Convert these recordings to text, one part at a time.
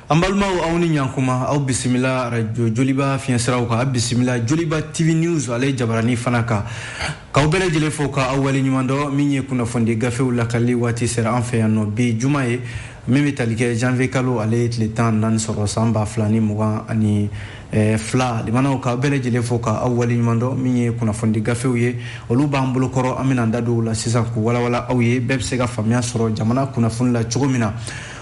Ambalmaw awni nyankuma aw bismillah radio Joliba fiensraw ka bismillah Joliba TV News ale jabarani fanaka ka bele jele foka awali nyumando minye kuna fonde gafe wala kali wati sera anfe yanno bi jumaye mimi talike janvier kalo ale le temps nan soro samba flani muga ani fla limana ka bele jele foka awali nyumando minye kuna fonde gafe uye olu bambulo koro amina ndado la sisan ku wala awye bebse ga famia soro jamana kuna funla chugomina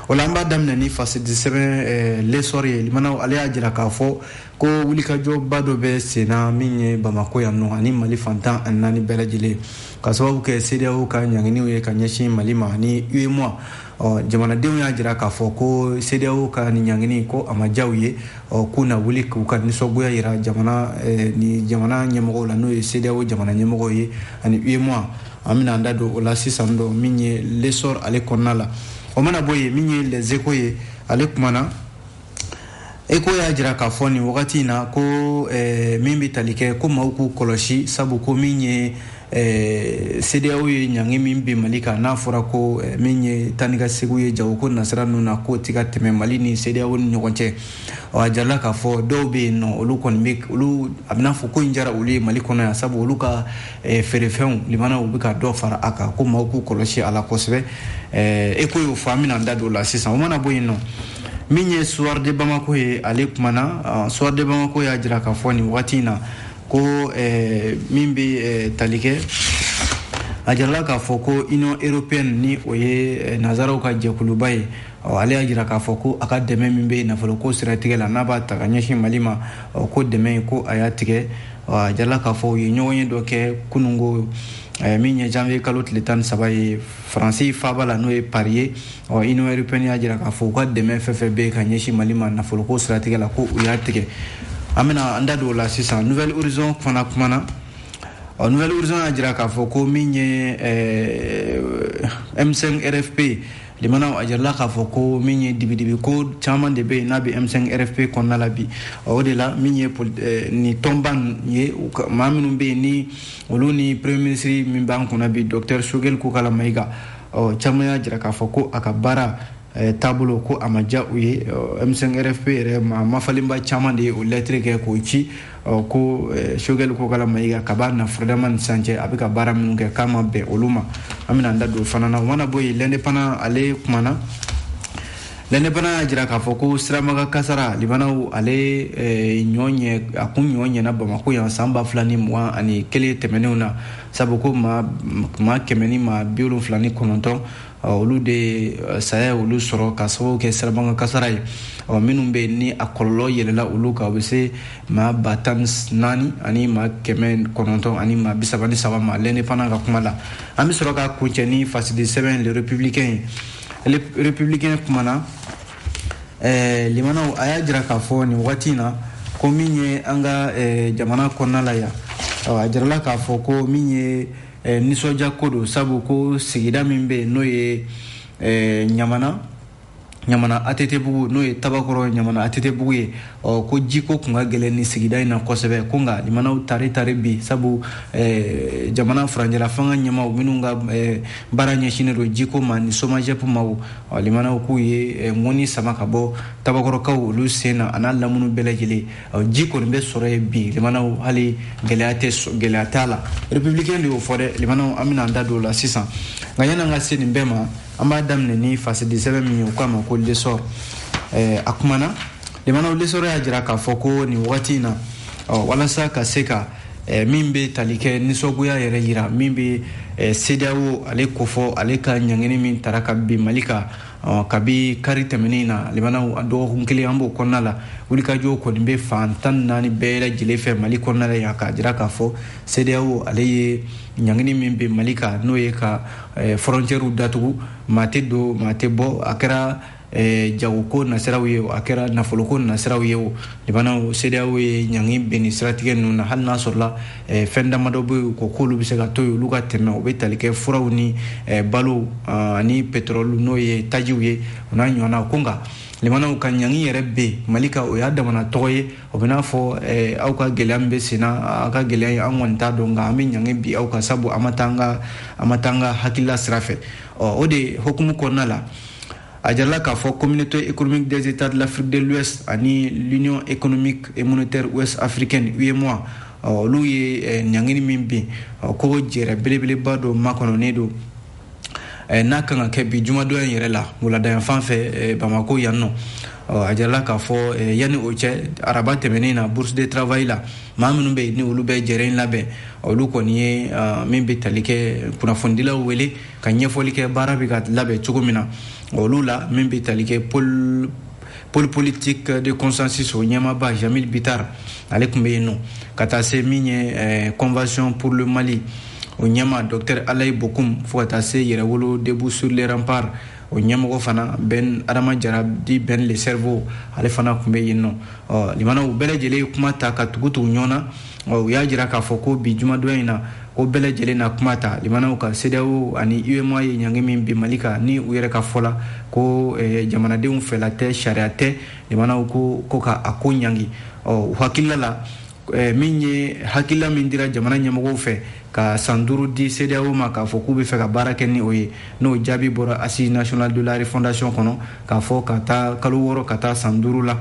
olamba damna ni fasidi sebe lesori limana ale ajira ka fo ko wulika jo bado be sena minye bamako yanno ani mali fantan anani belajile ka sababu ke CEDEAO ka nyangini we ka nyashi malima ni UEMOA jamana dewu ya ajira ka fo ko CEDEAO ka ni nyangini ko amajawiye kuna wulika ka ni sogoya ira jamana ni jamana nyemogo la no CEDEAO jamana nyemogo ye ani UEMOA amina ndado ola sisando minye lesor ale konala omana boye minye les écoyes ale kumana eko ya jira ka foni wakati na ko mimbi talike ko mauku koloshi sabu ko minye CEDEAO ye nyangi mimbi malika na fora ko minye taniga seguye jawo ko nasara nuna ko tiga teme malini CEDEAO ni nyokonche ajala ka fo dobe no olukon mik olu abna fo ko injara uli malikona ya sabu oluka ferefeun limana ubika do fara aka ko mauku koloshi ala kosbe eko yo famina ndado la sisa omana boyino minye soir de Bamako ye ale kumana soir de Bamako ya jira ka foni watina ko mimbi talike ajala ka foko ino européenne ni oye nazaro ka jekulubai ale ajira ka foko akademe mimbe na foloko stratégie la naba takanyeshi malima ko deme ko ayatige ajala ka fo ye nyonye doke kunungo minye janvier kalot letan sabaye français fabala no e parier ino européenne ajira ka fo ko deme ffb kanyeshi malima na foloko stratégie la ko ayatige amena ndado la sisa nouvelle horizon fana kumana nouvelle horizon ajira ka foko minye M5 RFP limana ajira ka foko minye dibidibi ko chaman de be nabi M5 RFP konna labi odela minye ni tomban ye maminu be ni oluni premier ministre min ban kuna bi docteur Shogel ko kala maiga chamaya ajira ka foko akabara tabulo ko amaja uye M5 RFP re ma falimba chaman de o lettre ke ko ci ko Shogel ko kala maiga kabana Fredaman Sanche abika bara minunge kama be oluma amina ndado fanana wana boy l'indépendant ale kumana l'indépendant jira ka foko siramaga kasara libana ale nyonye akunyonye na Bamako ya samba flani mwa ani kele temenuna sabuko ma kemeni ma biolo flani kononton olu de saya olu soro kaso ke siramaga kasara minumbe ni akollo yelela olu ka bese ma batan nani ani ma kemen kononton ani ma bisabani sabama l'indépendant ka kumala ami soro ka kucheni fasidi 7 les républicains kumana limana aya jira ka fo ni watina ko minye anga jamana konala ya ajira ka fo ko minye nisoja kodo sabu ko sigida mimbe no ye nyamana atete bugu no ye tabakoro nyamana atete bugu ye ko jiko kunga gele ni sigida ina kosebe kunga limana tare bi sabu jamana franjela fanga nyama minunga baranya shinero jiko mani somaje pumawu limana ku ye ngoni samaka bo tabakoro kaw lu sena analla munu belajele jiko be sore bi limana hali gele atala républicain de fore limana amina ndado la 600 ngayana ngaseni mbema amba damne ni fase 17 mi ko ma ko lesor akumana limana lesor ya jira ka foko ni watina wala saka seka mimbe talike ni soguya yere yira mimbe CEDEAO ale kofo ale ka nyangeni min taraka bi malika kabi karita menina limana ado hunkeli ambo konala ulika jo ko nimbe fantan nani bela jilefe maliko nala ya ka jira ka fo CEDEAO ale nyangeni mimbe malika no ye ka frontière datugu mate bo akara jawuko nasirawiye akera nafoloko nasirawiye libana CEDEAO nyangi beni stratégie nuna halna sorla fenda madobu ko kolu bisega toyo luga teme obetalike furawni balu ani petrol no ye tajiwe una nyona konga limana ukanyangi yerebe malika o yada mana toye obina fo auka gelambe sina aka gelay angonta donga ami nyangi bi auka sabu amatanga hakila srafe ode hukumu konala a jarala k'a fɔ communauté économique des états de l'Afrique de l'Ouest ani l'union économique et monétaire ouest africaine UEMOA olu ye ɲangini min bin ko jɛrɛ belebeleba dɔ makɔnɔnen don n'a kan ka kɛ bi jumadonya yɛrɛ la wuladayan fan fɛ Bamako yan nɔ a jarala k'a fɔ yanni o cɛ araba tɛmɛnen na bourse de travail la maa minnu bɛ yen ni olu bɛ jɛrɛ in labɛn olu kɔni ye min bɛ tali kɛ kunnafonidilaw wele ka ɲɛfɔli kɛ baara bɛ ka labɛn cogo min na olu la min bɛ tali kɛ pôle politique de consensus o ɲɛmaaba Jamil Bitar ale tun bɛ yen nɔ ka taa se min ye convention pour le Mali o ɲɛma docteur Alayi Bokoum fo ka taa se yɛrɛwolo debout sur les remparts o ɲɛmɔgɔ fana Ben Adama Jara di Ben le cerveau ale fana tun bɛ yen nɔ limana u bɛɛ lajɛlen ye kuma ta ka tugu tugu ɲɔgɔn na u y'a jira k'a fɔ ko bi jumadonya in na ko bɛɛ lajɛlen na kuma ta limanaw ka CEDEAO ani UEMOA ye ɲangi min bi Mali kan ni u yɛrɛ ka fɔ la ko jamanadenw fɛla tɛ sariya tɛ limanaw ko ka a ko ɲangi u hakilila la min ye hakilila min dira jamana ɲɛmɔgɔw fɛ ka san 5 di CEDEAO ma k'a fɔ k'u bɛ fɛ ka baara kɛ ni o ye n'o jaabi bɔra Assise nationale de la refondation kɔnɔ k'a fɔ ka taa kalo 6 ka taa san 5 la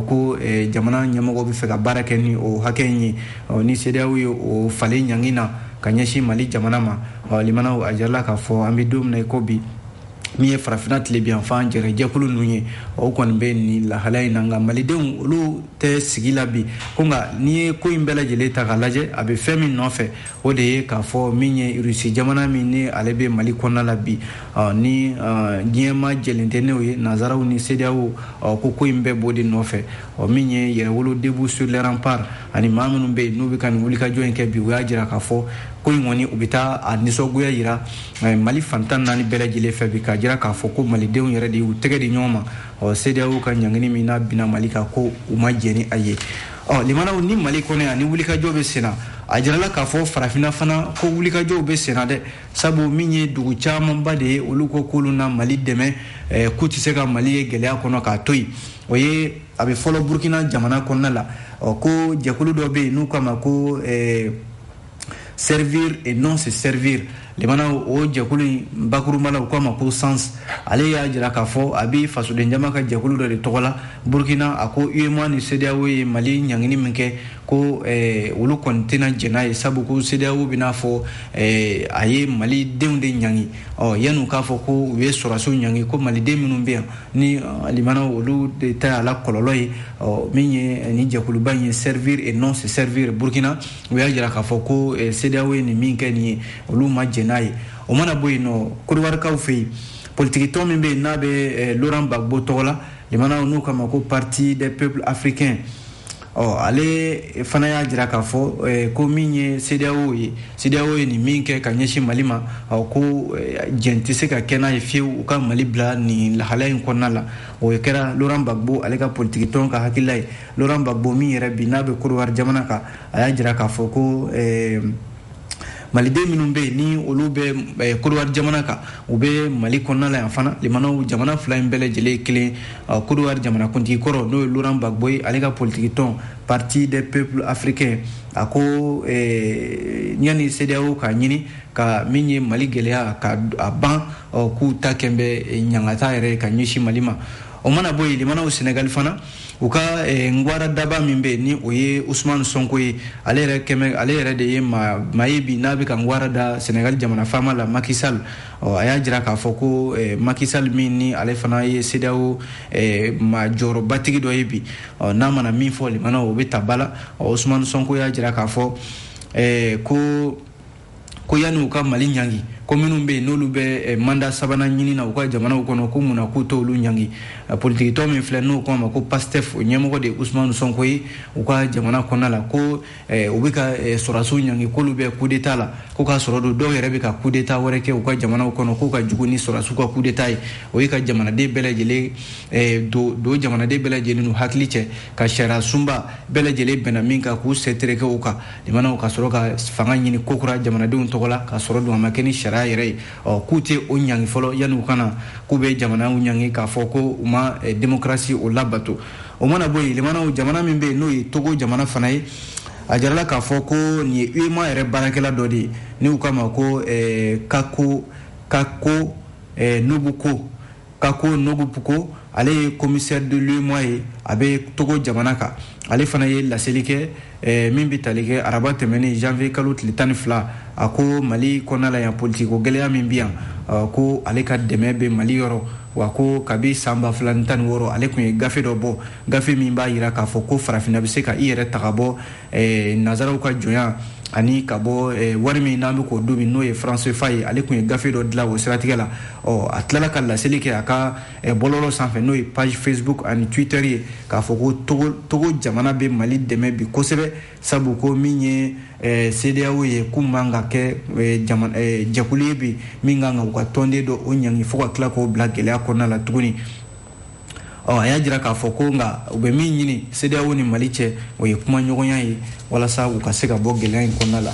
ko jamana ɲɛmɔgɔ bɛ fɛ ka baara kɛ ni o hakɛ in ye ni CEDEAO ye o falen ɲangi na ka ɲɛsin Mali jamana ma limanaw a jarala k'a fɔ an bɛ don min na i ko bi min ye farafina tilebiyanfan jɛrɛjɛkulu ninnu ye o kɔni bɛ nin lahala in na nka malidenw olu tɛ sigi la bi ko nka n'i ye ko in bɛɛ lajɛlen ta k'a lajɛ a bɛ fɛn min nɔfɛ o de ye k'a fɔ min ye Rusi jamana min ni ale bɛ Mali kɔnɔna la bi ni diɲɛ ma jɛlen tɛ n'o ye nanzaraw ni CEDEAO ko in bɛɛ b'o de nɔfɛ min ye yɛrɛwolo debout sur les remparts ani maa minnu bɛ yen n'u bɛ ka nin wulikajɔ in kɛ bi u y'a jira k'a fɔ ko in kɔni u bɛ taa a nisɔngoya yira Mali fantan naani bɛɛ lajɛlen fɛ bi k'a jira k'a fɔ ko malidenw yɛrɛ de y'u tɛgɛ di ɲɔgɔn ma CEDEAO ka ɲangini min n'a bina Mali kan ko u ma jɛ ni a ye limanaw ni Mali kɔnɔ yan ni wulikajɔ bɛ sen na a jirala k'a fɔ farafinna fana ko wulikajɔw bɛ sen na dɛ sabu min ye dugu camanba de ye olu ko k'olu na Mali dɛmɛ k'u tɛ se ka Mali ye gɛlɛya kɔnɔ k'a to yen o ye a bɛ fɔlɔ Burkina jamana kɔnɔna la ko jɛkulu dɔ bɛ yen n'u k'a ma ko servir et non se servir limanaw o jɛkulu in bakurumala u k'a ma ko SANS ale y'a jira k'a fɔ a bɛ fasoden jama ka jɛkulu dɔ de tɔgɔ la Burkina a ko UEMOA ni CEDEAO ye Mali ɲangini min kɛ ko olu kɔni tɛna jɛn n'a ye sabu ko CEDEAO bɛna fɔ a ye Mali denw de ɲangi yan'u k'a fɔ ko u ye sɔrɔdasiw ɲangi ko maliden minnu bɛ yan ni limanaw olu de ta y'a la kɔlɔlɔ ye min ye ni jɛkuluba in ye servir et non se servir Burkina u y'a jira k'a fɔ ko CEDEAO ye nin min kɛ nin ye olu ma jɛn n'a ye o mana bɔ yen nɔ Kodiwarikaw fɛ yen politique tɔn min bɛ yen n'a bɛ Laurent Gbagbo tɔgɔ la limanaw n'u k'a ma ko parti des peuples africains ale fana y'a jira k'a fɔ ko min ye CEDEAO ye nin min kɛ ka ɲɛsin Mali ma ko jɛn tɛ se ka kɛ n'a ye fiyewu u ka Mali bila nin lahala in kɔnɔna la o kɛra Laurent Gbagbo ale ka politique tɔn ka hakilila ye Laurent Gbagbo min yɛrɛ bi n'a bɛ Kodiwari jamana kan a y'a jira k'a fɔ ko maliden minnu bɛ yen ni olu bɛ Kodiwari jamana kan u bɛ Mali kɔnɔna la yan fana limanaw jamana fila in bɛɛ lajɛlen ye kelen Kodiwari jamanakuntigi kɔrɔ n'o ye Laurent Gbagbo ye ale ka politique tɔn parti des peuples africains a ko yanni CEDEAO k'a ɲini ka min ye Mali gɛlɛya ka a ban k'u ta kɛ bɛ ɲangata yɛrɛ ka ɲɛsin Mali ma o mana bɔ yen limanaw Senegal fana u ka ngwara daba min bɛ ni o ye Ousmane Sonko ye ale yɛrɛ de ye maa ye bi n'a bɛ ka ngwara da Senegal jamana faama la Macky Sall a y'a jira k'a fɔ ko Macky Sall min ni ale fana ye CEDEAO maa jɔyɔrɔbatigi dɔ ye bi n'a mana min fɔ limanaw o bɛ ta ba la Ousmane Sonko y'a jira k'a fɔ ko yanni u ka Mali ɲangi ko minnu bɛ yen n'olu bɛ mandat sabanan ɲini na u ka jamanaw kɔnɔ ko munna k'u t'olu ɲangi politique tɔn min filɛ n'o k'a ma ko PASTEF o ɲɛmɔgɔ de Ousmane Sonko ye u ka jamana kɔnɔna la ko u bɛ ka sɔrɔdasiw ɲangi k'olu bɛ coup d'état la ko k'a sɔrɔ don dɔw yɛrɛ bɛ ka coup d'état wɛrɛ kɛ u ka jamanaw kɔnɔ k'u ka jugu ni sɔrɔdasiw ka coup d'état ye o ye ka jamanaden bɛɛ lajɛlen don jamanaden bɛɛ lajɛlen n'u hakili cɛ ka sariya sunba bɛɛ lajɛlen bɛnna min kan k'u sɛtere kɛ u kan limanaw ka sɔrɔ ka fanga ɲini ko kura jamanadenw tɔgɔ la ka sɔrɔ don a ma kɛ ni sariya yɛrɛ ye k'u tɛ o ɲangi fɔlɔ yanni u kana k'u bɛ jamanaw ɲangi k'a fɔ ko u ma démocratie o labato o mana bɔ yen limanaw jamana min bɛ yen n'o ye Togo jamana fana ye a jarala k'a fɔ ko nin ye UEMOA yɛrɛ baarakɛla dɔ de ye ni u k'a ma ko Kako Nobuko kako nogu puko ale commissaire de l'UEMOA abe Togo jamana ka ale fana ye laseli kɛ min bi tali kɛ araba tɛmɛni janvier kalo tile 12 a ko Mali kɔnɔna la yan politique ko gɛlɛya min bi yan ko ale ka dɛmɛ bɛ Mali yɔrɔ wa ko kabi san 2016 ale kun ye gafe dɔ bɔ gafe min b'a yira k'a fɔ ko farafinna bɛ se ka i yɛrɛ taga bɔ nazaraw ka jɔnya ani ka bɔ wari min n'an bɛ k'o don min n'o ye franc CFA ye ale kun ye gafe dɔ dilan o siratigɛ la a tilala ka laseli kɛ a ka bɔlɔlɔ sanfɛ n'o ye page Facebook ani Twitter ye k'a fɔ ko Togo jamana bɛ Mali dɛmɛ bi kosɛbɛ sabu ko min ye CEDEAO ye k'u man ka kɛ jɛkulu ye bi min kan ka u ka tɔnden dɔ o ɲangi fo ka tila k'o bila gɛlɛya kɔnɔna la tuguni a y'a jira k'a fɔ ko nka u bɛ min ɲini CEDEAO ni Mali cɛ o ye kuma ɲɔgɔnya ye walasa u ka se ka bɔ gɛlɛya in kɔnɔna la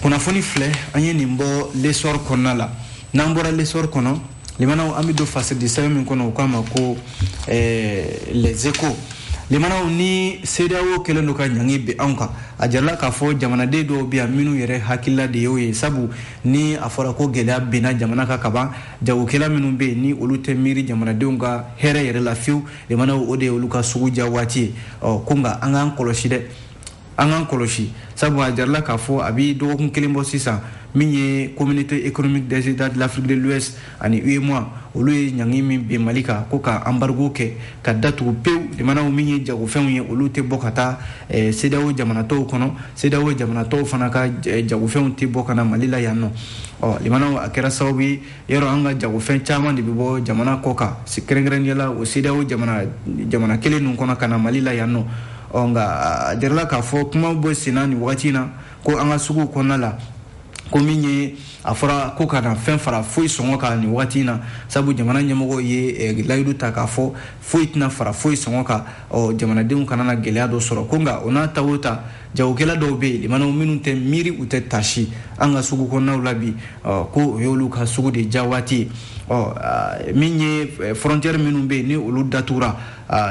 kunnafoni filɛ an ye nin bɔ l'essor kɔnɔna la n'an bɔra l'essor kɔnɔ limanaw an bɛ don fasidi sɛbɛn min kɔnɔ u k'a ma ko les échos limanaw ni CEDEAO kɛlen don ka ɲangi bi anw kan a jarala k'a fɔ jamanaden dɔw bɛ yan minnu yɛrɛ hakilila de y'o ye sabu ni a fɔra ko gɛlɛya binna jamana kan kaban jagokɛla minnu bɛ yen ni olu tɛ miiri jamanadenw ka hɛrɛ yɛrɛ la fiyewu limanaw o de ye olu ka sugu diya waati ye ko nka an k'an kɔlɔsi dɛ an k'an kɔlɔsi sabu a jarala k'a fɔ a bɛ dɔgɔkun kelen bɔ sisan min ye communauté économique des états de l'Afrique de l'Ouest ani UEMOA olu ye ɲangi min bɛ Mali kan ko ka embargo kɛ ka datugu pewu limanaw min ye jagofɛnw ye olu tɛ bɔ ka taa CEDEAO jamanatɔw kɔnɔ CEDEAO jamanatɔw fana ka jagofɛnw tɛ bɔ ka na Mali la yan nɔ limanaw a kɛra sababu ye yɔrɔ an ka jagofɛn caman de bɛ bɔ jamana kɔ kan kɛrɛnkɛrɛnnenya la o CEDEAO jamana kelen ninnu kɔnɔ ka na Mali la yan nɔ nka a jarala k'a fɔ kuma bɔ senna nin wagati in na ko an ka sugu kɔnɔna la ko min ye a fɔra ko ka na fɛn fara foyi sɔngɔ kan nin wagati in na sabu jamana ɲɛmɔgɔ ye layidu ta k'a fɔ foyi tɛna fara foyi sɔngɔ kan jamanadenw kana na gɛlɛya dɔ sɔrɔ ko nka o n'a ta o ta jagokɛla dɔw bɛ yen limanaw minnu tɛ miiri u tɛ tasi an ka sugu kɔnɔnaw la bi ko o y'olu ka sugu de ja waati ye min ye frontière minnu bɛ yen ni olu datugura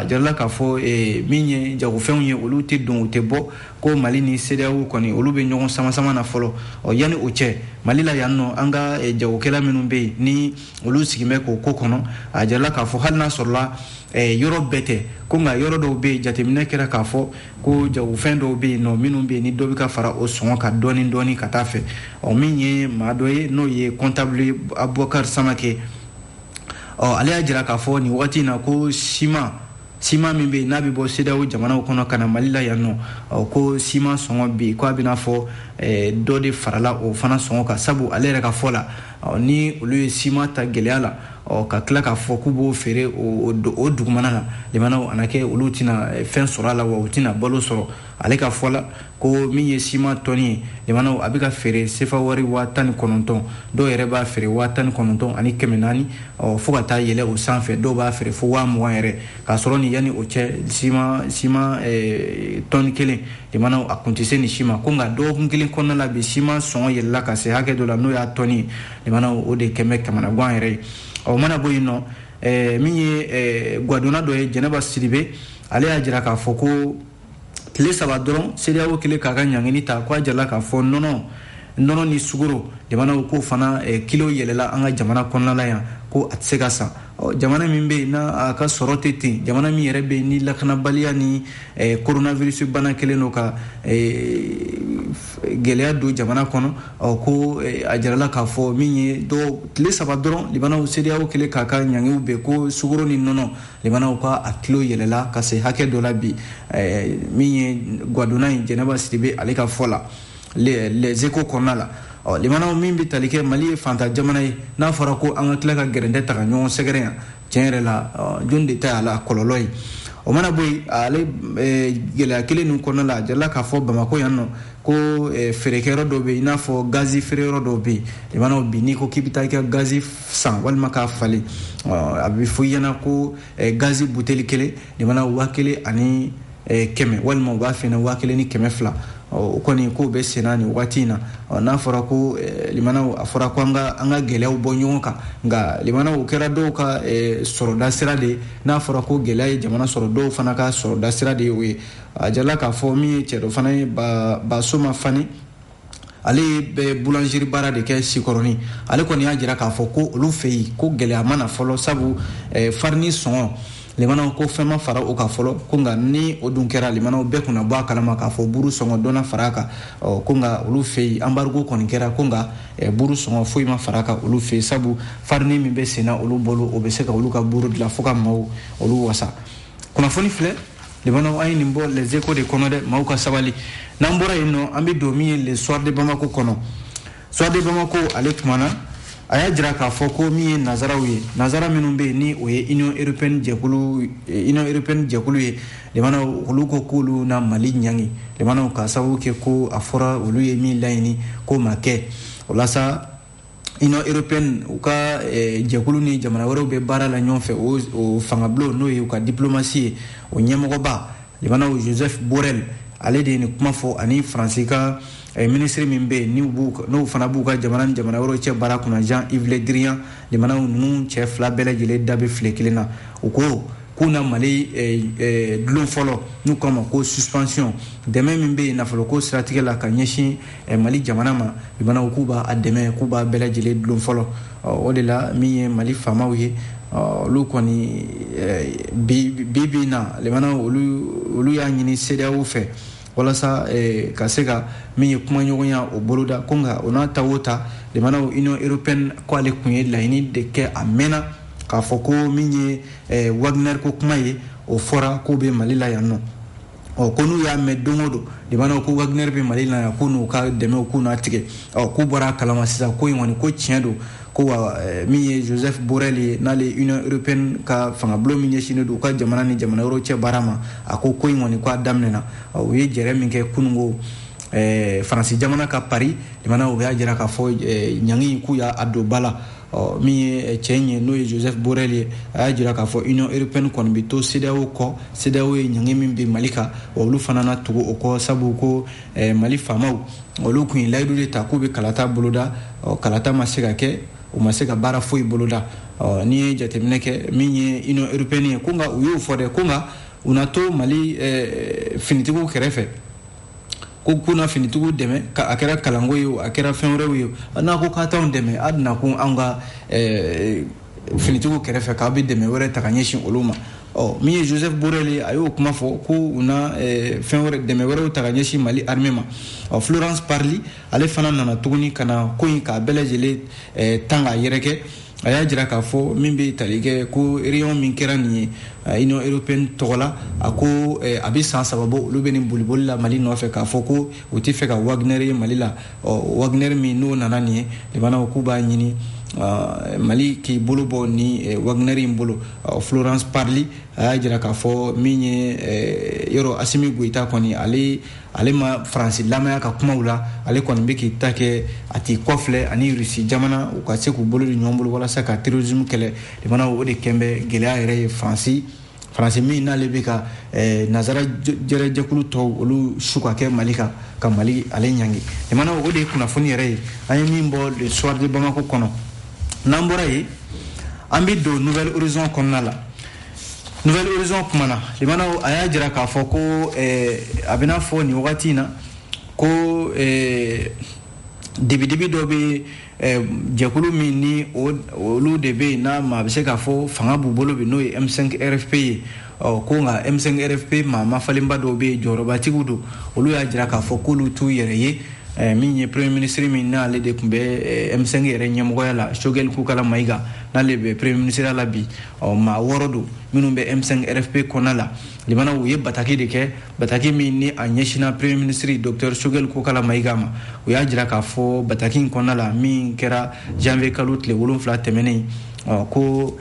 jarala k'a fɔ min ye jagofɛnw ye olu tɛ don u tɛ bɔ ko Mali ni CEDEAO kɔni olu bɛ ɲɔgɔn sama na fɔlɔ yanni o cɛ Mali la yan nɔ an ka jagokɛla minnu bɛ yen ni olu sigin bɛ k'o ko kɔnɔ a jarala k'a fɔ hali n'a sɔrɔla yɔrɔ bɛɛ tɛ ko nka yɔrɔ dɔw bɛ yen jateminɛ kɛra k'a fɔ ko jagofɛn dɔw bɛ yen nɔ minnu bɛ yen ni dɔ bɛ ka fara o sɔngɔ kan dɔɔni ka taa fɛ min ye maa dɔ ye n'o ye comptable Abubakar Samake ale y'a jira k'a fɔ nin wagati in na ko siman min bɛ yen n'a bɛ bɔ CEDEAO jamanaw kɔnɔ ka na Mali la yan nɔ ko siman sɔngɔ bɛ yen ko a bɛ n'a fɔ dɔ de farala o fana sɔngɔ kan sabu ale yɛrɛ ka fɔ la ni olu ye siman ta gɛlɛya la ka tila k'a fɔ k'u b'o feere o dugumana la limanaw a na kɛ olu tɛna fɛn sɔrɔ a la wa u tɛna balo sɔrɔ ale ka fɔ la ko min ye siman tɔni ye limanaw a bɛ ka feere sefa wari 19,000 dɔw yɛrɛ b'a feere 19,000 ani 400 fo ka taa yɛlɛ o sanfɛ dɔw b'a feere fo 20,000 yɛrɛ k'a sɔrɔ ni yanni o cɛ siman tɔni kelen limanaw a kun tɛ se nin si ma ko nka dɔgɔkun kelen kɔnɔna la bi siman sɔngɔ yɛlɛla ka se hakɛ dɔ la n'o y'a tɔni ye limanaw o de kɛmɛ kamana gan yɛrɛ ye o mana bɔ yen nɔ min ye guwadonna dɔ ye Jɛnɛba Sidibe ale y'a jira k'a fɔ ko tile 3 dɔrɔn CEDEAO kelen k'a ka ɲangini ta ko a jarala k'a fɔ nɔnɔ ni sugaro jamanaw ko fana kilo yɛlɛla an ka jamana kɔnɔna la yan ko a tɛ se ka san jamana min bɛ yen n'a ka sɔrɔ tɛ ten jamana min yɛrɛ bɛ yen ni lakanabaliya ni coronavirus bana kelen don ka gɛlɛya don jamana kɔnɔ ko a jarala k'a fɔ min ye tile 3 dɔrɔn limanaw CEDEAO kelen k'a ka ɲangiw bɛ ko sugaro ni nɔnɔ limanaw ka a kilo yɛlɛla ka se hakɛ dɔ la bi min ye guwadonna in Jɛnɛba Sidibe ale ka fɔ la les échos kɔnɔna la limanaw min bɛ tali kɛ Mali ye fantan jamana ye n'a fɔra ko an ka tila ka gɛrɛntɛ ta ka ɲɔgɔn sɛgɛrɛ yan tiɲɛ yɛrɛ la jɔn de ta y'a kɔlɔlɔ ye o mana bɔ yen ale gɛlɛya kelen ninnu kɔnɔna la a jarala k'a fɔ Bamako yan nɔ ko feerekɛyɔrɔ dɔw bɛ yen i n'a fɔ gazi feereyɔrɔ dɔw bɛ yen limanaw bi n'i ko k'i bɛ taa i ka gazi san walima k'a falen a bɛ fɔ i ɲɛna ko gazi buteli kelen limanaw 1,000 ani 100 walima u b'a fɛ 1,000 ni 200 o kɔni k'o bɛ senna nin waati in na n'a fɔra ko limanaw a fɔra ko an ka gɛlɛyaw bɔ ɲɔgɔn kan nka limanaw o kɛra dɔw ka sɔrɔda sira de ye n'a fɔra ko gɛlɛya ye jamana sɔrɔ dɔw fana ka sɔrɔda sira de ye o ye a jarala k'a fɔ min ye cɛ dɔ fana ye Basoma Fani ale be boulangerie bara de kɛ Sikoroni ale kɔni y'a jira k'a fɔ ko olu fɛ yen ko gɛlɛya ma na fɔlɔ sabu farini sɔngɔ limanaw ko fɛn ma fara o ka fɔlɔ ko nka ni o dun kɛra limanaw bɛɛ kunna bɔ a kalama k'a fɔ buru sɔngɔ dɔnna fara a kan ko nka olu fɛ yen embargo kɔni kɛra ko nka buru sɔngɔ foyi ma fara a kan olu fɛ yen sabu farini min bɛ senna olu bolo o bɛ se ka olu ka buru dilan fo ka maaw olu wasa kunnafoni filɛ limanaw an ye nin bɔ les échos de kɔnɔ dɛ maaw ka sabali n'an bɔra yen nɔ an bɛ don min ye le soir de Bamako kɔnɔ soir de Bamako ale kumana a y'a jira k'a fɔ ko min ye nazaraw ye nazara minnu bɛ yen ni o ye Union Européenne jɛkulu ye limanaw olu ko k'olu na Mali ɲangi limanaw ka sababu kɛ ko a fɔra olu ye min laɲini ko ma kɛ o la sa Union Européenne u ka jɛkulu ni jamana wɛrɛw bɛ baara la ɲɔgɔn fɛ o fangabulon n'o ye u ka diplomasi ye o ɲɛmɔgɔba limanaw Joseph Borrell ale de ye nin kuma fɔ ani Faransi ka ministre min bɛ yen n'u fana b'u ka jamana ni jamana wɛrɛw cɛ baara kunna Jean-Yves Le Drian limanaw ninnu cɛ fila bɛɛ lajɛlen da bɛ file kelen na u ko k'u na Mali dulon fɔlɔ n'u k'a ma ko suspension dɛmɛ min bɛ yen nafolo ko siratigɛ la ka ɲɛsin Mali jamana ma limanaw k'u b'a dɛmɛ k'u b'a bɛɛ lajɛlen dulon fɔlɔ o de la min ye Mali faamaw ye olu kɔni bi na limanaw olu y'a ɲini CEDEAO fɛ walasa ka se ka min ye kuma ɲɔgɔnya o boloda ko nka o n'a ta o ta limanaw Union Européenne ko ale kun ye laɲini de kɛ a mɛnna k'a fɔ ko min ye Wagner ko kuma ye o fɔra k'o bɛ Mali la yan nɔ ko n'u y'a mɛn don o don limanaw ko Wagner bɛ Mali la yan ko n'u ka dɛmɛw k'u n'a tigɛ k'u bɔra a kalama sisan ko in kɔni ko tiɲɛ don ko min ye Joseph Borrell ye n'ale Union Européenne ka fangabulon min ɲɛsinnen don u ka jamana ni jamana wɛrɛw cɛ baara ma a ko in kɔni ko a daminɛna u ye jɛrɛ min kɛ kunungo Faransi jamana ka Paris limanaw u y'a jira k'a fɔ ɲangi k'u y'a don ba la min ye cɛ in ye n'o ye Joseph Borrell ye a y'a jira k'a fɔ Union Européenne kɔni bɛ to CEDEAO kɔ CEDEAO ye ɲangi min bɛ Mali kan olu fana na tugu o kɔ sabu ko Mali faamaw olu kun ye layidu de ta k'u bɛ kalata boloda kalata ma se ka kɛ u ma se ka baara foyi boloda n'i ye jateminɛ kɛ min ye Union Européenne ye ko nka u y'o fɔ dɛ ko nka u na to Mali finitigiw kɛrɛfɛ ko kuna finitigiw dɛmɛ a kɛra kalanko ye a kɛra fɛn wɛrɛw ye n'a ko k'a t'anw dɛmɛ a dina ko anw ka finitigiw kɛrɛfɛ k'a bɛ dɛmɛ wɛrɛ ta ka ɲɛsin olu ma min ye Joseph Borrell ye a y'o kuma fɔ ko u na fɛn wɛrɛ dɛmɛ wɛrɛw ta ka ɲɛsin Mali armée ma Florence Parly ale fana nana tuguni ka na ko in k'a bɛɛ lajɛlen tan k'a yɛrɛkɛ a y'a jira k'a fɔ min bɛ tali kɛ ko réunion min kɛra nin ye Union Européenne tɔgɔ la a ko a bɛ san 3 bɔ olu bɛ nin boliboli la Mali nɔfɛ k'a fɔ ko u tɛ fɛ ka Wagner ye Mali la Wagner min n'o nana nin ye limanaw k'u b'a ɲini Mali k'i bolo bɔ ni Wagner in bolo Florence Parly a y'a jira k'a fɔ min ye yɔrɔ Assimi Goïta kɔni ale ma Faransi lamɛnya ka kumaw la ale kɔni bɛ k'i ta kɛ a t'i kɔfilɛ ani Rusi jamana u ka se k'u bolo di ɲɔgɔn bolo walasa ka terrorisme kɛlɛ limanaw o de kɛn bɛ gɛlɛya yɛrɛ ye Faransi min n'ale bɛ ka nazara jɛkulu tɔw olu su ka kɛ Mali kan ka Mali ale ɲangi limanaw o de ye kunnafoni yɛrɛ ye an ye min bɔ le soir de Bamako kɔnɔ n'an bɔra yen an bɛ don Nouvelle Horizon kɔnɔna la Nouvelle Horizon kumana limanaw a y'a jira k'a fɔ ko a bɛna fɔ nin wagati in na ko dibi dɔ bɛ jɛkulu min ni olu de bɛ yen n'a ma a bɛ se k'a fɔ fanga b'u bolo bi n'o ye M5 RFP ye ko nka M5 RFP maa mafalenba dɔw bɛ yen jɔyɔrɔbatigiw don olu y'a jira k'a fɔ k'olu t'u yɛrɛ ye min ye premier ministre min n'ale de tun bɛ M5 yɛrɛ ɲɛmɔgɔya la Choguel Koukala Maïga n'ale bɛ premier ministre la bi maa 6 don minnu bɛ M5 RFP kɔnɔna la limanaw u ye bataki de kɛ bataki min ni a ɲɛsinna premier ministre Dr Choguel Koukala Maïga ma u y'a jira k'a fɔ bataki in kɔnɔna la min kɛra janvier kalo tile 7 tɛmɛnen ko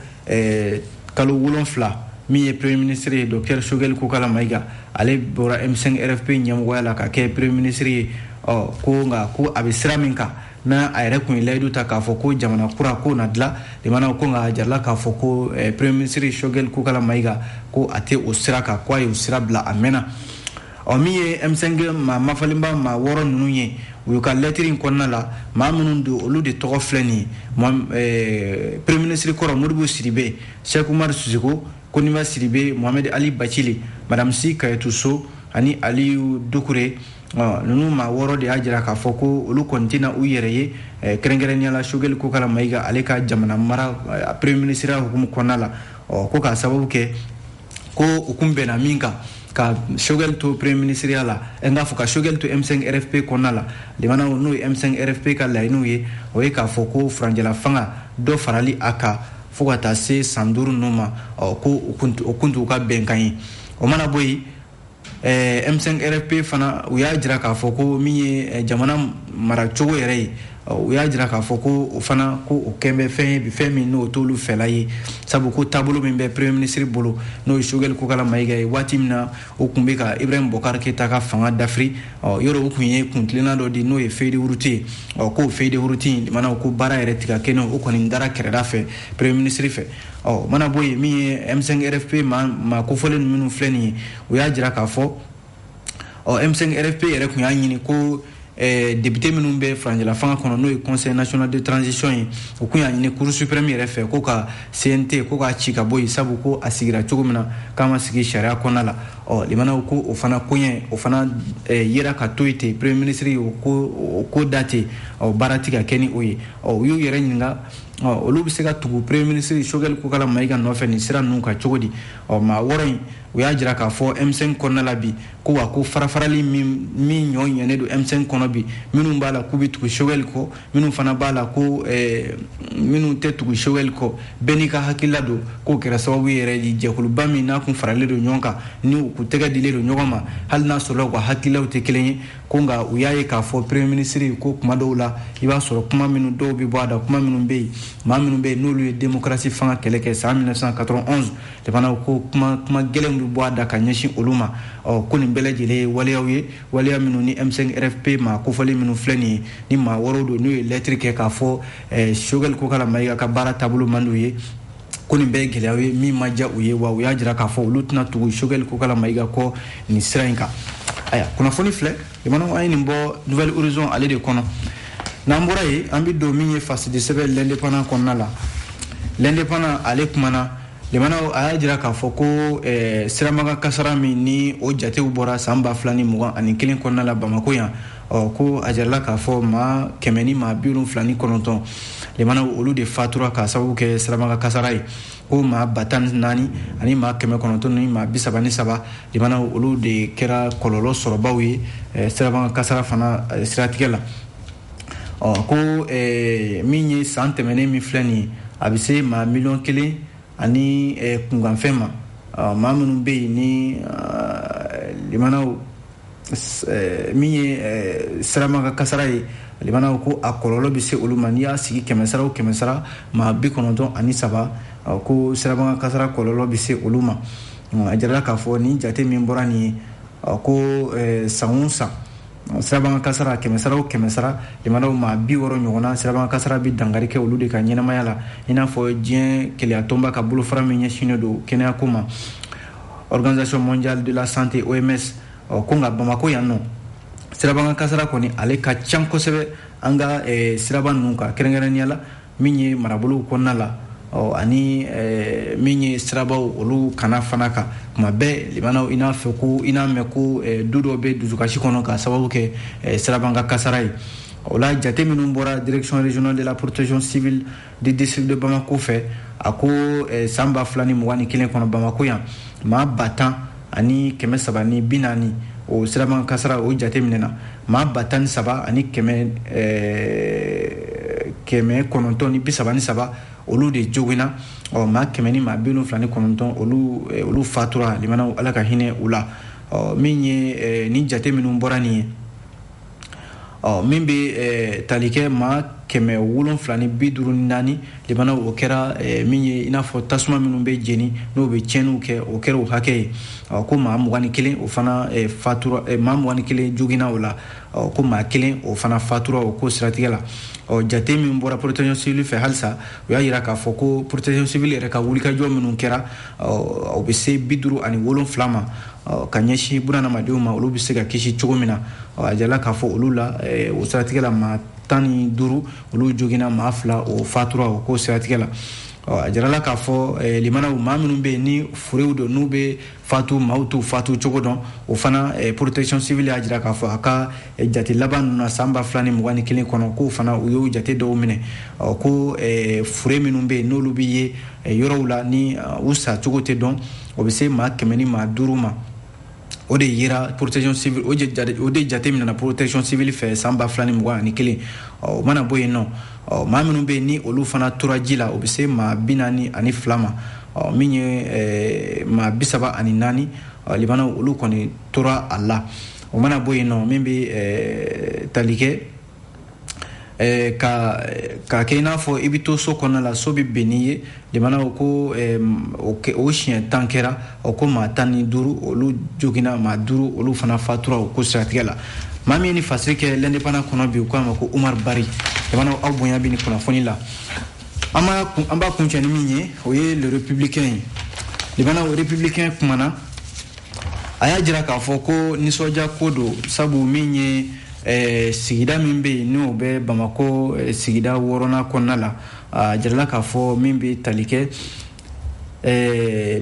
kalo 7 min ye premier ministre ye Dr Choguel Koukala Maïga ale bɔra M5 RFP ɲɛmɔgɔya la ka kɛ premier ministre ye ko nka ko a bɛ sira min kan n'a a yɛrɛ kun ye layidu ta k'a fɔ ko jamana kura ko na dilan limanaw ko nka a jarala k'a fɔ ko premier ministre Choguel Koukala Maïga ko a tɛ o sira kan ko a ye o sira bila a mɛnna min ye M5 maa mafalenba maa 6 ninnu ye u y'u ka lɛtiri in kɔnɔna la maa minnu don olu de tɔgɔ filɛ nin ye premier ministre kɔrɔ Modibo Sidibe Cheikh Oumar Sisoko Koniba Sidibe Mohamed Ali Bacili Madame Si Kayetou Sow ani Aliyu Doucouré nunu ma wɔɔrɔ de y'a jira k'a fɔ ko olu kɔni tɛna u yɛrɛ ye kɛrɛnkɛrɛnnenya la Choguel Kokala Mayiga ale ka jamana mara premier ministre hukumu kɔnɔna la ko k'a sababu kɛ ko u kun bɛnna min kan ka Choguel to premier ministre la n'a fɔ ka Choguel to M5 RFP kɔnɔna la limana n'o ye M5 RFP ka laɲiniw ye o ye k'a fɔ ko furanjɛla fanga dɔ farali a kan fo ka taa se san 5 ninnu ma ko u kun t'u ka bɛnkan ye o mana bɔ yen M5 RFP fana u y'a jira k'a fɔ ko min ye jamana maracogo yɛrɛ ye u y'a jira k'a fɔ ko o fana ko o kɛn bɛ fɛn min n'o t'olu fɛla ye sabu ko taabolo min bɛ premier ministre bolo n'o ye Choguel Kokala Mayiga ye waati min na o kun bɛ ka Ibrahim Boubacar Keïta ka fanga dafiri yɔrɔ o kun ye kuntilenna dɔ di n'o ye Feuille de route ye k'o Feuille de route in mana ko baara yɛrɛ tigɛ kɛnɛ o kɔni dara kɛrɛda fɛ premier ministre fɛ mana bɔ yen min ye M5 RFP ma kofɔlen minnu filɛ nin ye u y'a jira k'a fɔ M5 RFP yɛrɛ kun y'a ɲini ko député minnu bɛ faranjɛla fanga kɔnɔ n'o ye conseil national de transition ye o kun y'a ɲini cour suprême yɛrɛ fɛ ko ka CNT ko k'a ci ka bɔ yen sabu ko a sigira cogo min na k'a ma sigi sariya kɔnɔna la limanaw ko o fana koɲɛ o fana yera ka to yen ten premier ministre ye o ko da ten baara ti ka kɛ ni o ye u y'u yɛrɛ ɲininka olu bɛ se ka tugu premier ministre Choguel Kokala Mayiga nɔfɛ nin sira ninnu kan cogo di maa wɔɔrɔ in u y'a jira k'a fɔ M5 kɔnɔna la bi ko wa ko farafarali min ɲɔnen don M5 kɔnɔ bi minnu b'a la k'u bɛ tugu Choguel kɔ minnu fana b'a la ko minnu tɛ tugu Choguel kɔ bɛɛ n'i ka hakilila don k'o kɛra sababu yɛrɛ ye jɛkuluba min n'a kun faralen don ɲɔgɔn kan ni u kun tɛgɛ dilen don ɲɔgɔn ma hali n'a sɔrɔla u ka hakililaw tɛ kelen ye ko nka u y'a ye k'a fɔ premier ministre ko kuma dɔw la i b'a sɔrɔ kuma minnu dɔw bɛ bɔ a da kuma minnu bɛ yen maa minnu bɛ yen n'olu ye démocratie fanga kɛlɛ kɛ san 1991 jamana ko kuma gɛlɛnw bɛ bɔ a da ka ɲɛsin olu ma ko nin bɛɛ lajɛlen ye waleyaw ye waleya minnu ni M5 RFP ma kofɔli minnu filɛ nin ye ni maa wɔɔrɔw don n'u ye lettre kɛ k'a fɔ Choguel Kokala Mayiga ka baara taabolo man d'u ye ko nin bɛɛ ye gɛlɛyaw ye min ma diya u ye wa u y'a jira k'a fɔ olu tɛna tugu Choguel Kokala Mayiga kɔ nin sira in kan aya kunnafoni filɛ jamanaw an ye nin bɔ Nouvelle Horizon ale de kɔnɔ n'an bɔra yen an bɛ don min ye fasidi sɛbɛn l'indépendant kɔnɔna la l'indépendant ale kumana jamanaw a y'a jira k'a fɔ ko siramakan kasara min ni o jatew bɔra san 2021 kɔnɔna la Bamako yan ko a jarala k'a fɔ maa 100 ni maa 79 jamanaw olu de fatura k'a sababu kɛ siramakan kasara ye ko maa 4 ani maa 9 ni maa 33 jamanaw olu de kɛra kɔlɔlɔ sɔrɔbaw ye siramakan kasara fana siratigɛ la ko min ye san tɛmɛnen min filɛ nin ye a bɛ se maa 1,000,000 ani kunganfɛn ma maa minnu bɛ yen ni limanaw min ye siramakan kasara ye limanaw ko a kɔlɔlɔ bɛ se olu ma n'i y'a sigi 100 sara o 100 sara maa 93 ko siramakan kasara kɔlɔlɔ bɛ se olu ma a jirala k'a fɔ ni jate min bɔra nin ye ko san o san siramakan kasara 100 sara o 100 sara limanaw maa 60 ɲɔgɔnna siramakan kasara bɛ dankari kɛ olu de ka ɲɛnamaya la i n'a fɔ diɲɛ keleya tɔnba ka bolofara min ɲɛsinnen don kɛnɛyako ma Organisation mondiale de la santé OMS ko nka Bamako yan nɔ siramakan kasara kɔni ale ka ca kosɛbɛ an ka siraba ninnu kan kɛrɛnkɛrɛnnenya la min ye marabolow kɔnɔna la ani min ye sirabaw olu kana fana kan kuma bɛɛ limanaw i n'a mɛn ko du dɔ bɛ dusukasi kɔnɔ ka sababu kɛ sirabakan kasara ye o la jate minnu bɔra direction régionale de la protection civile du district de Bamako fɛ a ko san 2021 kɔnɔ Bamako yan maa 10,000 ani 340 o sirabakan kasara o jate minɛna maa 13 ani 933 olu de jogina maa 100 ni maa 79 olu fatura limanaw ala ka hinɛ u la min ye ni jate minnu bɔra nin ye min bɛ tali kɛ maa 754 limanaw o kɛra min ye i n'a fɔ tasuma minnu bɛ jeni n'o bɛ tiɲɛniw kɛ o kɛra o hakɛ ye ko maa 21 o fana fatura maa 21 jogina o la ko maa 1 o fana fatura o ko siratigɛ la jate min bɔra protection civile fɛ halisa u y'a jira k'a fɔ ko protection civile yɛrɛ ka wulikajɔ minnu kɛra o bɛ se 57 ma ka ɲɛsin bunadamadenw ma olu bɛ se ka kisi cogo min na a jirala k'a fɔ olu la o siratigɛ la maa 15 olu jogina maa 2 o fatura o ko siratigɛ la a jarala k'a fɔ limana maa minnu bɛ ni furew don n'u bɛ fatu maaw t'u fatu cogo dɔn o fana protection civile y'a jira k'a fɔ a ka jate laban ninnu na san 2021 kɔnɔ k'o fana u y'o jate dɔw minɛ ko fure minnu bɛ yen n'olu bɛ ye yɔrɔw la ni u sa cogo tɛ dɔn o bɛ se maa 100 ni maa 5 ma o de yira protection civile o de jate minɛna protection civile fɛ san 2021 o mana bɔ yen nɔ maa minnu bɛ yen ni olu fana tora ji la o bɛ se maa 42 ma min ye maa 34 libana olu kɔni tora a la o mana bɔ yen nɔ min bɛ tali kɛ ka kɛ i n'a fɔ i bɛ to so kɔnɔna la so bɛ bɛn n'i ye limana ko o siɲɛ 10 kɛra ko maa 15 olu joginna maa 5 olu fana fatura o ko siratigɛ la maa min ye ni fasiri kɛ l'indépendant kɔnɔ bi u k'a ma ko Umar Bari limana aw bonya bɛ ni kunnafoni la an b'a kuncɛ ni min ye o ye le républicain ye limana o républicain kumana a y'a jira k'a fɔ ko nisɔndiya ko don sabu min ye sigida min bɛ yen n'o bɛ Bamako sigida 6nan kɔnɔna la a jirala k'a fɔ min bɛ tali kɛ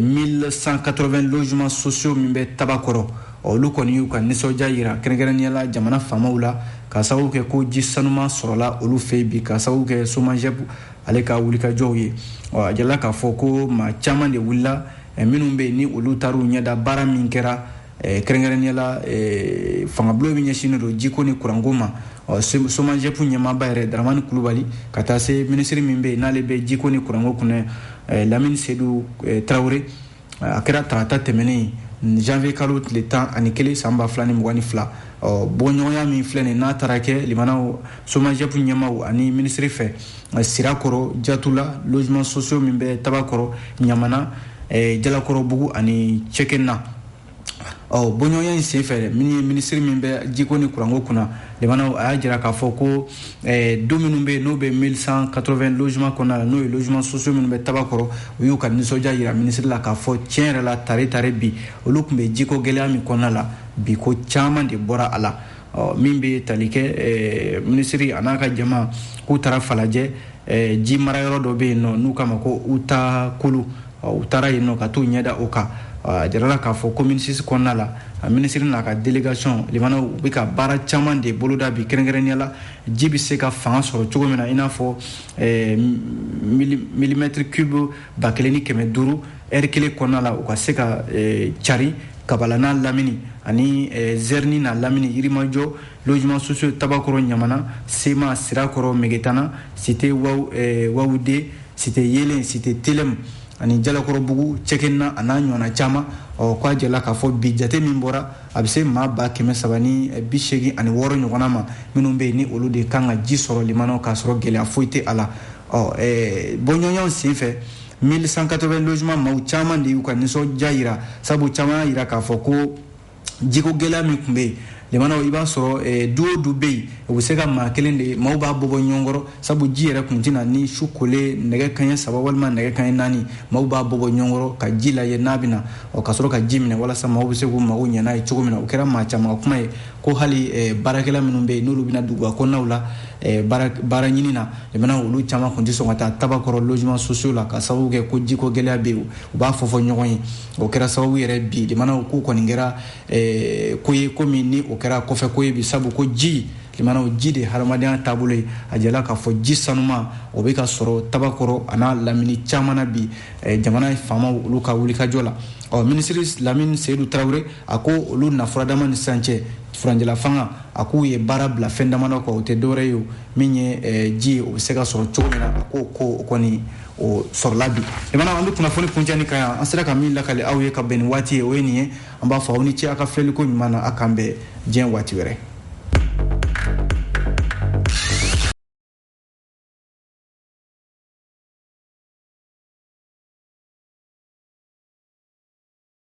1180 logements sociaux min bɛ Tabakɔrɔ olu kɔni y'u ka nisɔndiya jira kɛrɛnkɛrɛnnenya la jamana faamaw la ka sababu kɛ ko ji sanuman sɔrɔla olu fɛ yen bi ka sababu kɛ SOMAGEP ale ka wulikajɔw ye a jirala k'a fɔ ko maa caman de wulila minnu bɛ yen ni olu taar'u ɲɛda baara min kɛra kɛrɛnkɛrɛnnenya la fangabulon min ɲɛsinnen don jiko ni kuranko ma SOMAGEP ɲɛmaaba yɛrɛ Daramani Kulubali ka taa se minisiri min bɛ yen n'ale bɛ jiko ni kuranko kunna Lamine Seydou Tarawele a kɛra tarata tɛmɛnen janvier kalo tile 11 san 2022 bɔɲɔgɔnya min filɛ nin n'a taara kɛ limanaw SOMAGEP ɲɛmaaw ani minisiri fɛ Sirakɔrɔ Jatula logements sociaux min bɛ Tabakɔrɔ Ɲamana Jalakɔrɔbugu ani Cɛkɛna bɔɲɔgɔnya in senfɛ min ye minisiri min bɛ jiko ni kuranko kunna limanaw a y'a jira k'a fɔ ko du minnu bɛ yen n'o bɛ 1180 logements kɔnɔna la n'o ye logements sociaux minnu bɛ Tabakɔrɔ u y'u ka nisɔndiya jira minisiri la k'a fɔ tiɲɛ yɛrɛ la tare bi olu tun bɛ jiko gɛlɛya min kɔnɔna la bi ko caman de bɔra a la min bɛ tali kɛ minisiri a n'a ka jama k'u taara Falajɛ ji mara yɔrɔ dɔ bɛ yen nɔ n'u k'a ma ko Uta Kulu u taara yen nɔ ka t'u ɲɛda o kan jarala k'a fɔ commune 6 kɔnɔna la minisiri n'a ka délégation limana u bɛ ka baara caman de boloda bi kɛrɛnkɛrɛnnenya la ji bɛ se ka fanga sɔrɔ cogo min na i n'a fɔ millimètre cube 1500 heure kelen kɔnɔna la u ka se ka cari Kabala n'a Lamini ani Zerni n'a Lamini Yirimajɔ logements sociaux Tabakɔrɔ Ɲamana Sema Sirakɔrɔ Megetana cité Wawude cité Yelen cité Telem ani Jalakɔrɔbugu Cɛkɛna a n'a ɲɔgɔnna caman k'a jɛla k'a fɔ bi jate min bɔra a bɛ se maa 386 ɲɔgɔnna ma minnu bɛ yen ni olu de kan ka ji sɔrɔ limanaw k'a sɔrɔ gɛlɛya foyi tɛ a la bɔɲɔgɔnyaw senfɛ 1180 logements maaw caman de y'u ka nisɔndiya jira sabu caman y'a jira k'a fɔ ko jiko gɛlɛya min tun bɛ yen limanaw i b'a sɔrɔ du o du bɛ yen u bɛ se ka maa kelen de maaw b'a bɔ ɲɔgɔn kɔrɔ sabu ji yɛrɛ tun tɛna ni su kolen nɛgɛ kanɲɛ 3 walima nɛgɛ kanɲɛ 4 maaw b'a bɔ ɲɔgɔn kɔrɔ ka ji lajɛ n'a bɛ na ka sɔrɔ ka ji minɛ walasa maaw bɛ se k'u mago ɲɛ n'a ye cogo min na o kɛra maa caman ka kuma ye ko hali baarakɛla minnu bɛ yen n'olu bɛna duguba kɔnɔnaw la baara ɲini na limanaw olu caman tun tɛ sɔn ka taa Tabakɔrɔ logements sociaux la ka sababu kɛ ko jiko gɛlɛya bɛ yen u b'a fɔ ɲɔgɔn ye o kɛra sababu yɛrɛ bi limanaw k'u kɔni kɛra ko ye komi ni o kɛra kɔfɛ ko ye bi sabu ko ji limanaw ji de hadamadenya taabolo ye a jɛla k'a fɔ ji sanuma o bɛ ka sɔrɔ Tabakɔrɔ a n'a Lamini caman na bi jamana faamaw olu ka wulikajɔ la minisiri Lamine Seydou Tarawele a ko olu nafura dama ni sisan cɛ furanjɛla fanga a k'u ye baara bila fɛn damadɔ kan o tɛ dɔwɛrɛ ye o min ye ji o bɛ se ka sɔrɔ cogo min na a ko o kɔni o sɔrɔla bi limanaw an bɛ kunnafoni kuncani kan yan an sera ka min lakali aw ye ka bɛn ni waati ye o ye nin ye an b'a fɔ aw ni ce a ka filɛliko ɲuman na a k'an bɛn diɲɛ waati wɛrɛ